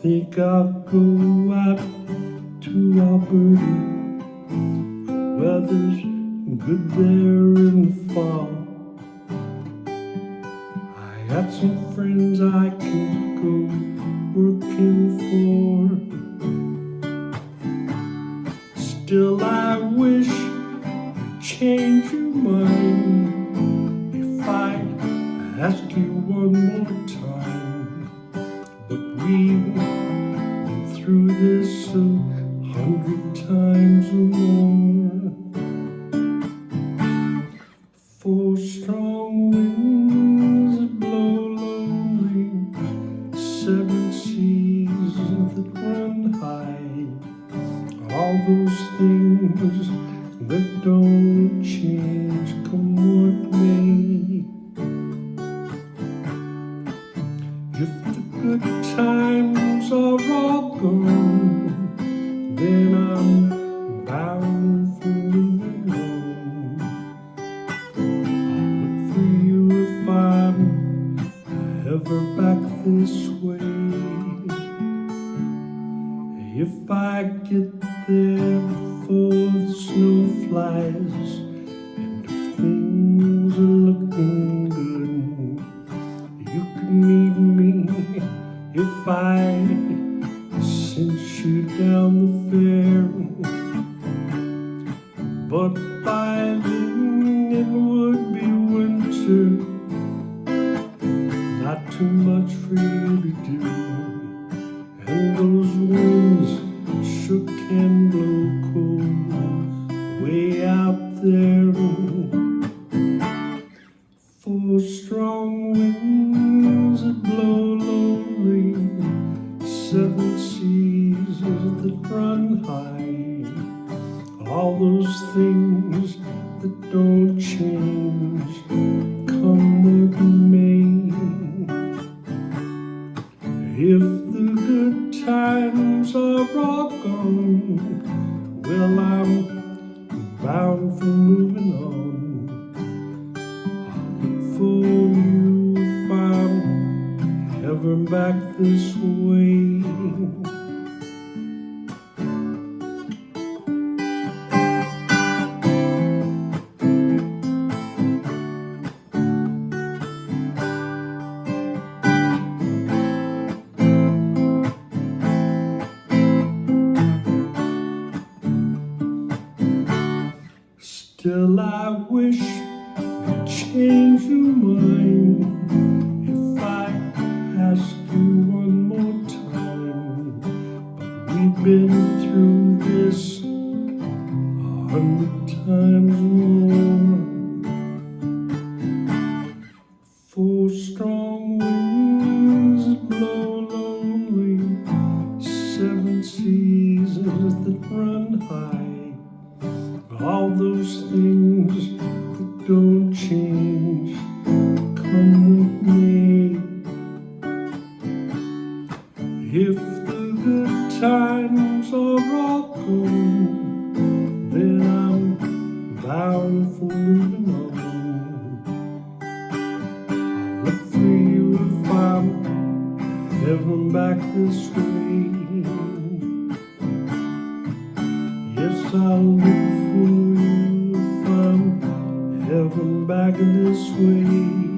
think I'll go out to Alberta. Weather's good there in the fall. I got some friends I can go working for. Still I wish you'd change your mind if I ask you one more time. But we've been through this 100 times or more. 4 strong winds that blow lonely, 7 seas that run high. All those things that don't change, come what may. If the good times are all gone, then I'm bound for moving on. I'll look for you if I'm ever back this way. If I get there before the snow flies, and if things are looking good, you can meet me if I sent you down the fair. But by then it would be winter, not too much for you to do, and those winds sure can blow cold way out there. 4 strong winds that blow lonely, 7 seas that run high. All those things that don't change, come what may. If the good times are all gone, well, I'm bound for moving on. I'll look for you if I'm ever back this way. Still I wish you'd change your mind if I ask you one more time. But we've been through this 100 times more. 4 strong winds that blow lonely, 7 seas that run high. All those things that don't change, come with me. If the good times are all gone, then I'm bound for moving on. I'll look for you if I'm ever back this way. Yes, I'll look for you if I'm ever back this way.